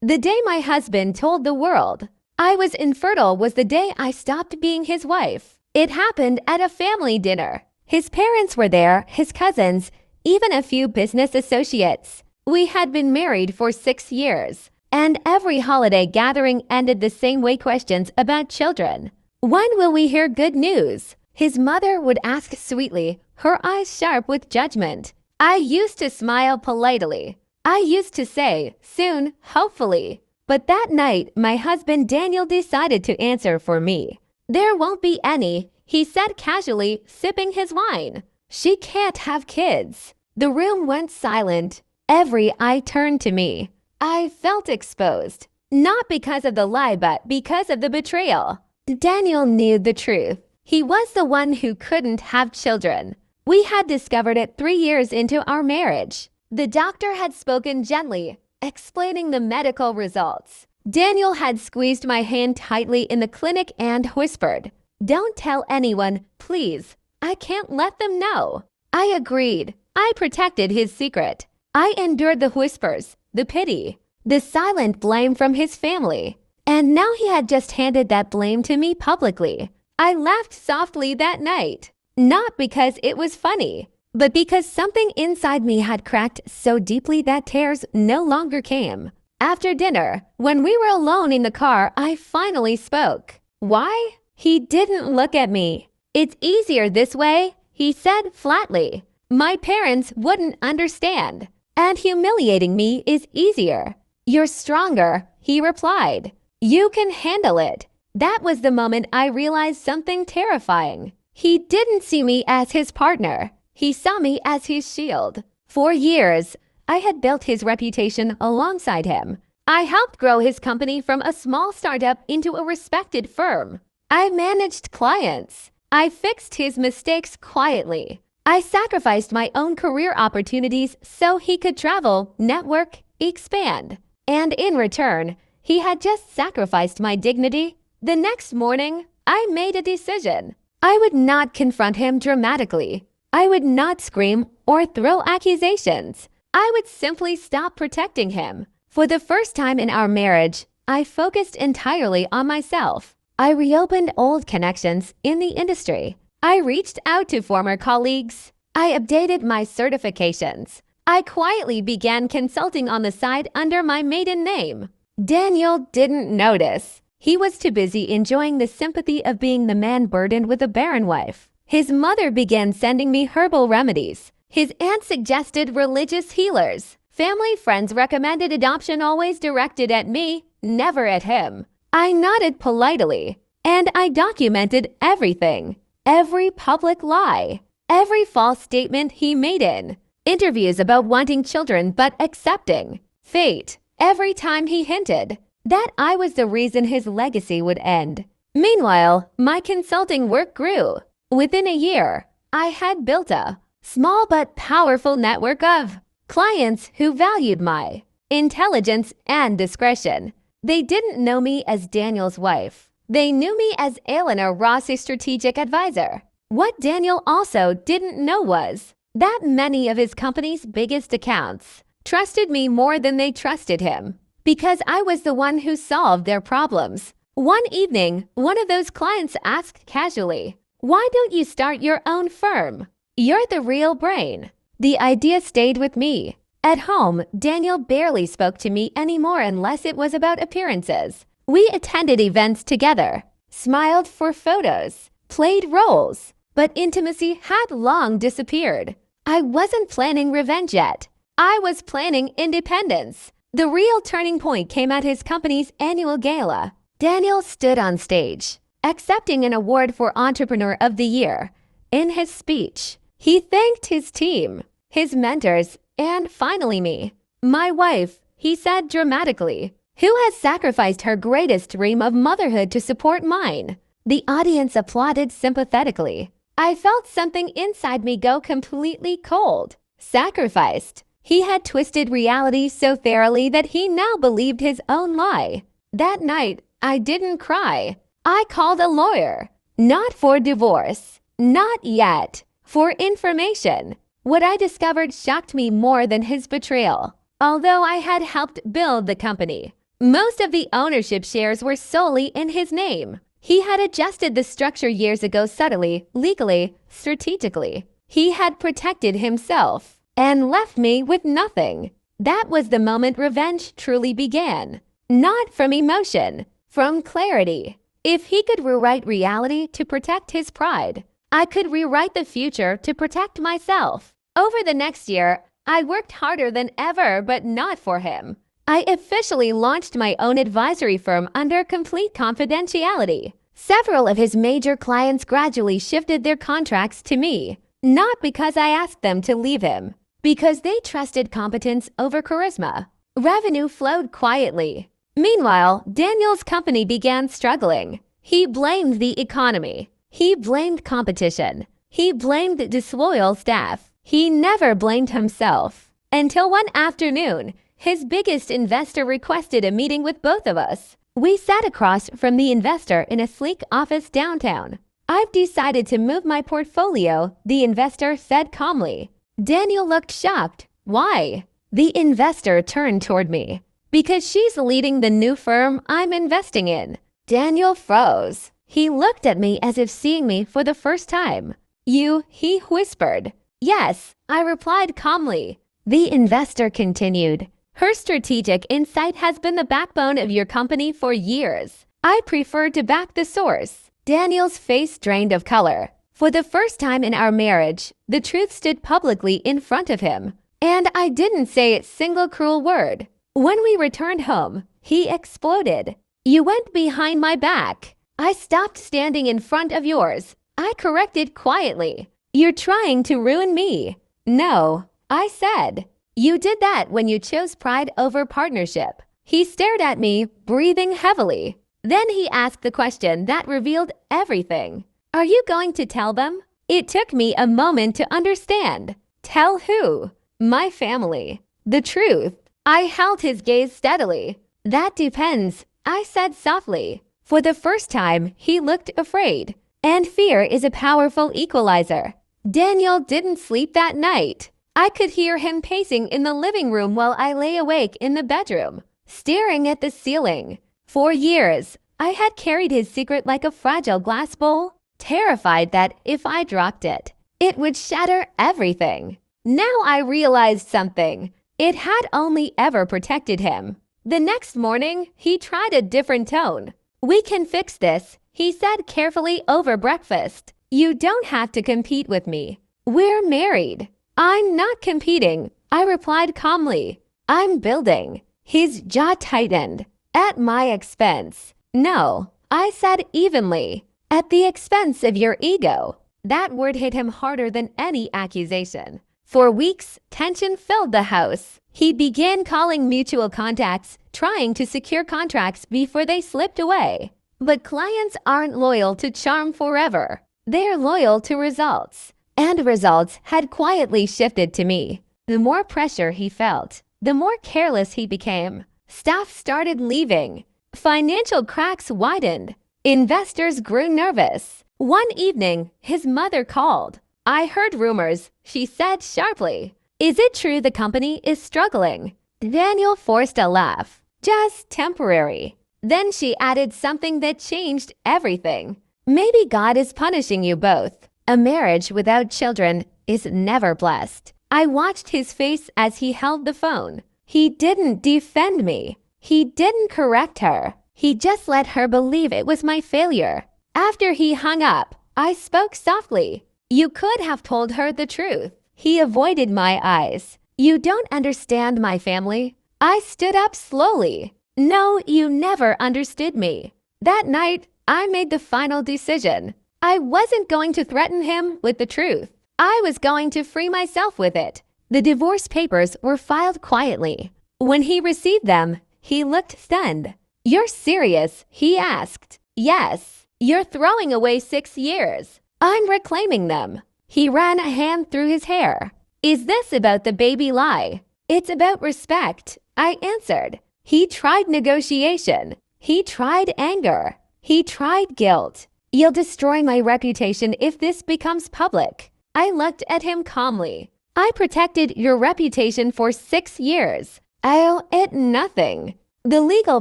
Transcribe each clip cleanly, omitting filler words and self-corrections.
The day my husband told the world I was infertile was the day I stopped being his wife. It happened at a family dinner. His parents were there, his cousins, even a few business associates. We had been married for 6 years, and every holiday gathering ended the same way: questions about children. When will we hear good news? His mother would ask sweetly, her eyes sharp with judgment. I used to smile politely. I used to say, soon, hopefully. But that night, my husband Daniel decided to answer for me. There won't be any, he said casually, sipping his wine. She can't have kids. The room went silent. Every eye turned to me. I felt exposed. Not because of the lie, but because of the betrayal. Daniel knew the truth. He was the one who couldn't have children. We had discovered it 3 years into our marriage. The doctor had spoken gently, explaining the medical results. Daniel had squeezed my hand tightly in the clinic and whispered, "Don't tell anyone, please. I can't let them know." I agreed. I protected his secret. I endured the whispers, the pity, the silent blame from his family. And now he had just handed that blame to me publicly. I laughed softly that night, not because it was funny, but because something inside me had cracked so deeply that tears no longer came. After dinner, when we were alone in the car, I finally spoke. Why? He didn't look at me. "It's easier this way," he said flatly. "My parents wouldn't understand. And humiliating me is easier." "You're stronger," he replied. "You can handle it." That was the moment I realized something terrifying. He didn't see me as his partner. He saw me as his shield. For years, I had built his reputation alongside him. I helped grow his company from a small startup into a respected firm. I managed clients. I fixed his mistakes quietly. I sacrificed my own career opportunities so he could travel, network, expand. And in return, he had just sacrificed my dignity. The next morning, I made a decision. I would not confront him dramatically. I would not scream or throw accusations. I would simply stop protecting him. For the first time in our marriage, I focused entirely on myself. I reopened old connections in the industry. I reached out to former colleagues. I updated my certifications. I quietly began consulting on the side under my maiden name. Daniel didn't notice. He was too busy enjoying the sympathy of being the man burdened with a barren wife. His mother began sending me herbal remedies. His aunt suggested religious healers. Family friends recommended adoption, always directed at me, never at him. I nodded politely, and I documented everything. Every public lie. Every false statement he made in interviews about wanting children but accepting. Fate. Every time he hinted that I was the reason his legacy would end. Meanwhile, my consulting work grew. Within a year, I had built a small but powerful network of clients who valued my intelligence and discretion. They didn't know me as Daniel's wife. They knew me as Eleanor Ross's strategic advisor. What Daniel also didn't know was that many of his company's biggest accounts trusted me more than they trusted him, because I was the one who solved their problems. One evening, one of those clients asked casually, "Why don't you start your own firm? You're the real brain." The idea stayed with me. At home, Daniel barely spoke to me anymore unless it was about appearances. We attended events together, smiled for photos, played roles, but intimacy had long disappeared. I wasn't planning revenge yet. I was planning independence. The real turning point came at his company's annual gala. Daniel stood on stage, accepting an award for Entrepreneur of the Year. In his speech, he thanked his team, his mentors, and finally me, my wife, he said dramatically, who has sacrificed her greatest dream of motherhood to support mine. The audience applauded sympathetically. I felt something inside me go completely cold. Sacrificed. He had twisted reality so thoroughly that he now believed his own lie. That night, I didn't cry. I called a lawyer. Not for divorce. Not yet. For information. What I discovered shocked me more than his betrayal. Although I had helped build the company, Most of the ownership shares were solely in his name. He had adjusted the structure years ago subtly, legally, strategically. He had protected himself and left me with nothing. That was the moment revenge truly began. Not from emotion, from clarity. If he could rewrite reality to protect his pride, I could rewrite the future to protect myself. Over the next year, I worked harder than ever, but not for him. I officially launched my own advisory firm under complete confidentiality. Several of his major clients gradually shifted their contracts to me, not because I asked them to leave him, because they trusted competence over charisma. Revenue flowed quietly. Meanwhile, Daniel's company began struggling. He blamed the economy. He blamed competition. He blamed disloyal staff. He never blamed himself. Until one afternoon, his biggest investor requested a meeting with both of us. We sat across from the investor in a sleek office downtown. "I've decided to move my portfolio," the investor said calmly. Daniel looked shocked. "Why?" The investor turned toward me. "Because she's leading the new firm I'm investing in." Daniel froze. He looked at me as if seeing me for the first time. "You," he whispered. "Yes," I replied calmly. The investor continued. "Her strategic insight has been the backbone of your company for years. I prefer to back the source." Daniel's face drained of color. For the first time in our marriage, the truth stood publicly in front of him. And I didn't say a single cruel word. When we returned home, he exploded. "You went behind my back. I stopped standing in front of yours. I corrected quietly. You're trying to ruin me." "No," I said. "You did that when you chose pride over partnership." He stared at me, breathing heavily. Then he asked the question that revealed everything. "Are you going to tell them?" It took me a moment to understand. Tell who? My family. The truth. I held his gaze steadily. "That depends," I said softly. For the first time, he looked afraid. And fear is a powerful equalizer. Daniel didn't sleep that night. I could hear him pacing in the living room while I lay awake in the bedroom, staring at the ceiling. For years, I had carried his secret like a fragile glass bowl, terrified that if I dropped it, it would shatter everything. Now I realized something. It had only ever protected him. The next morning, he tried a different tone. "We can fix this," he said carefully over breakfast. "You don't have to compete with me. We're married." "I'm not competing," I replied calmly. "I'm building." His jaw tightened. "At my expense." "No," I said evenly. "At the expense of your ego." That word hit him harder than any accusation. For weeks, tension filled the house. He began calling mutual contacts, trying to secure contracts before they slipped away. But clients aren't loyal to charm forever. They're loyal to results. And results had quietly shifted to me. The more pressure he felt, the more careless he became. Staff started leaving. Financial cracks widened. Investors grew nervous. One evening, his mother called. "I heard rumors," she said sharply. "Is it true the company is struggling?" Daniel forced a laugh. "Just temporary." Then she added something that changed everything. "Maybe God is punishing you both. A marriage without children is never blessed." I watched his face as he held the phone. He didn't defend me. He didn't correct her. He just let her believe it was my failure. After he hung up, I spoke softly. "You could have told her the truth." He avoided my eyes. "You don't understand my family." I stood up slowly. "No, you never understood me." That night, I made the final decision. I wasn't going to threaten him with the truth. I was going to free myself with it. The divorce papers were filed quietly. When he received them, he looked stunned. "You're serious?" he asked. "Yes." "You're throwing away 6 years." "I'm reclaiming them." He ran a hand through his hair. "Is this about the baby lie?" "It's about respect," I answered. He tried negotiation. He tried anger. He tried guilt. "You'll destroy my reputation if this becomes public." I looked at him calmly. "I protected your reputation for 6 years. I'll admit nothing." The legal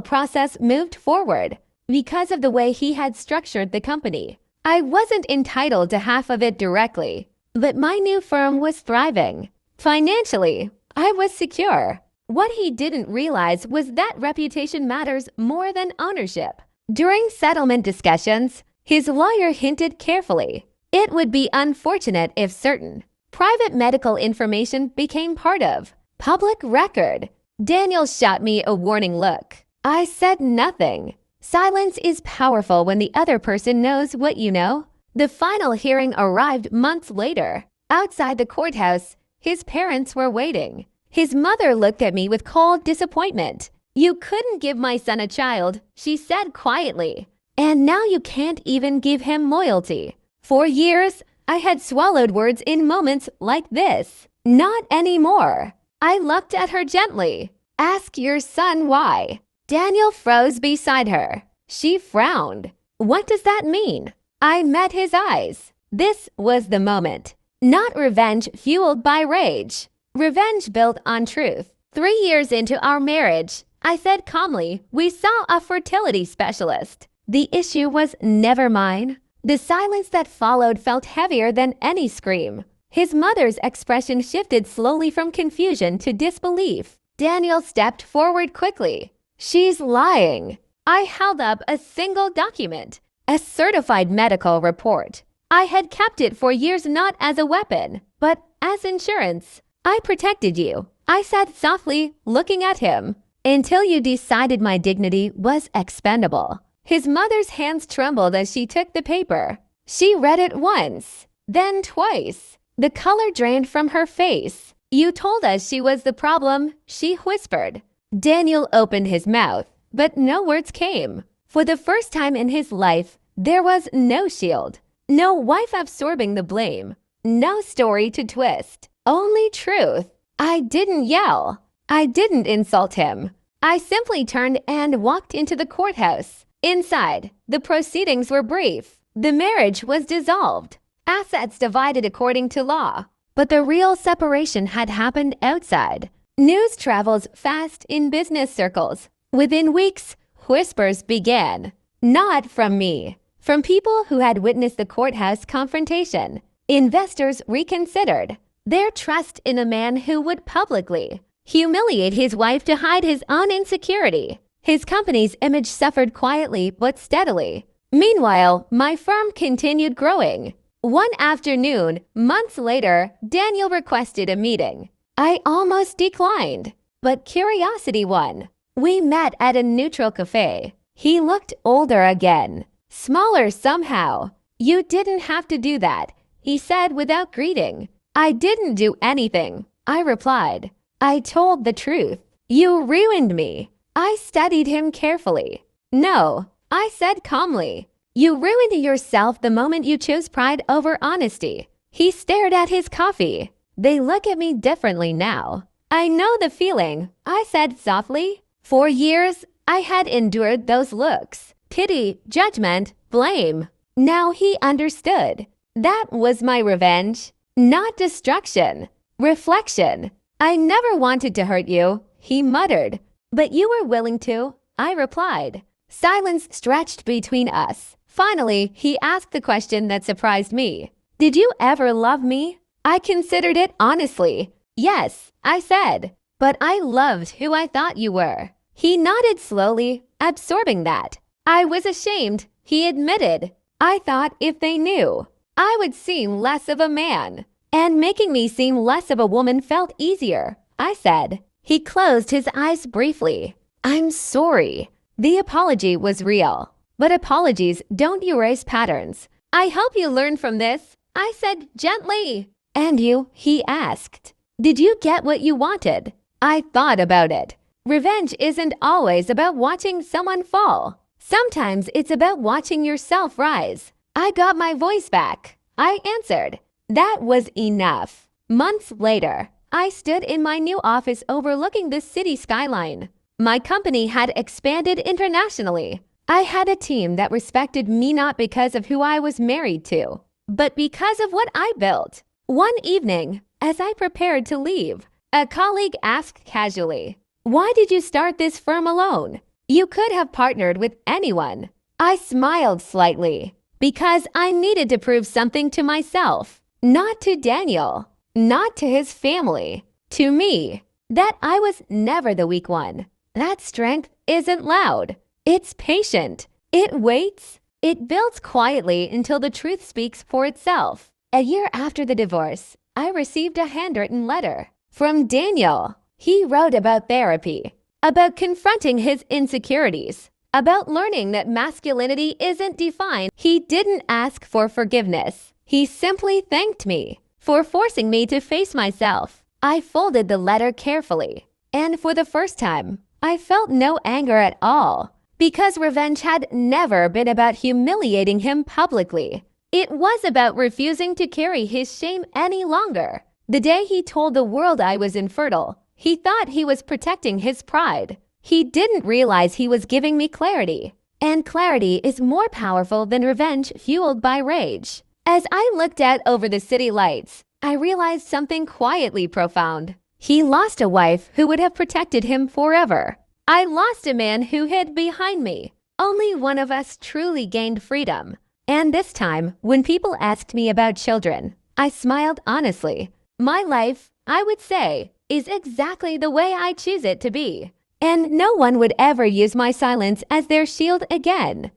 process moved forward because of the way he had structured the company. I wasn't entitled to half of it directly, but my new firm was thriving. Financially, I was secure. What he didn't realize was that reputation matters more than ownership. During settlement discussions, his lawyer hinted carefully. It would be unfortunate if certain private medical information became part of public record. Daniel shot me a warning look. I said nothing. Silence is powerful when the other person knows what you know. The final hearing arrived months later. Outside the courthouse, his parents were waiting. His mother looked at me with cold disappointment. "You couldn't give my son a child," she said quietly. "And now you can't even give him loyalty." For years, I had swallowed words in moments like this. Not anymore. I looked at her gently. "Ask your son why." Daniel froze beside her. She frowned. "What does that mean?" I met his eyes. This was the moment. Not revenge fueled by rage. Revenge built on truth. 3 years into our marriage, I said calmly, "We saw a fertility specialist." The issue was never mine. The silence that followed felt heavier than any scream. His mother's expression shifted slowly from confusion to disbelief. Daniel stepped forward quickly. "She's lying." I held up a single document, a certified medical report. I had kept it for years not as a weapon, but as insurance. "I protected you," I said softly, looking at him, "until you decided my dignity was expendable." His mother's hands trembled as she took the paper. She read it once, then twice. The color drained from her face. "You told us she was the problem," she whispered. Daniel opened his mouth, but no words came. For the first time in his life, there was no shield, no wife absorbing the blame, no story to twist, only truth. I didn't yell. I didn't insult him. I simply turned and walked into the courthouse. Inside, the proceedings were brief. The marriage was dissolved, assets divided according to law. But the real separation had happened outside. News travels fast in business circles. Within weeks, whispers began. Not from me, from people who had witnessed the courthouse confrontation. Investors reconsidered their trust in a man who would publicly humiliate his wife to hide his own insecurity. His company's image suffered quietly but steadily. Meanwhile, my firm continued growing. One afternoon, months later, Daniel requested a meeting. I almost declined, but curiosity won. We met at a neutral cafe. He looked older again, smaller somehow. "You didn't have to do that," he said without greeting. "I didn't do anything," I replied. "I told the truth. You ruined me." I studied him carefully. "No," I said calmly. "You ruined yourself the moment you chose pride over honesty." He stared at his coffee. "They look at me differently now." "I know the feeling," I said softly. For years, I had endured those looks. Pity, judgment, blame. Now he understood. That was my revenge, not destruction. Reflection. "I never wanted to hurt you," he muttered. "But you were willing to," I replied. Silence stretched between us. Finally, he asked the question that surprised me. "Did you ever love me?" I considered it honestly. "Yes," I said. "But I loved who I thought you were." He nodded slowly, absorbing that. "I was ashamed," he admitted. "I thought if they knew, I would seem less of a man. And making me seem less of a woman felt easier," I said. He closed his eyes briefly. "I'm sorry." The apology was real, but apologies don't erase patterns. "I hope you learn from this," I said gently. "And you?" he asked. "Did you get what you wanted?" I thought about it. Revenge isn't always about watching someone fall. Sometimes it's about watching yourself rise. "I got my voice back," I answered. That was enough. Months later, I stood in my new office overlooking the city skyline. My company had expanded internationally. I had a team that respected me not because of who I was married to, but because of what I built. One evening, as I prepared to leave, a colleague asked casually, Why did you start this firm alone? You could have partnered with anyone. I smiled slightly because I needed to prove something to myself, not to Daniel, not to his family, to me, that I was never the weak one. That strength isn't loud. It's patient. It waits. It builds quietly until the truth speaks for itself. A year after the divorce, I received a handwritten letter from Daniel. He wrote about therapy, about confronting his insecurities, about learning that masculinity isn't defined. He didn't ask for forgiveness. He simply thanked me for forcing me to face myself. I folded the letter carefully, and for the first time, I felt no anger at all, because revenge had never been about humiliating him publicly. It was about refusing to carry his shame any longer. The day he told the world I was infertile, he thought he was protecting his pride. He didn't realize he was giving me clarity. And clarity is more powerful than revenge fueled by rage. As I looked out over the city lights, I realized something quietly profound. He lost a wife who would have protected him forever. I lost a man who hid behind me. Only one of us truly gained freedom. And this time, when people asked me about children, I smiled honestly. My life, I would say, is exactly the way I choose it to be. And no one would ever use my silence as their shield again.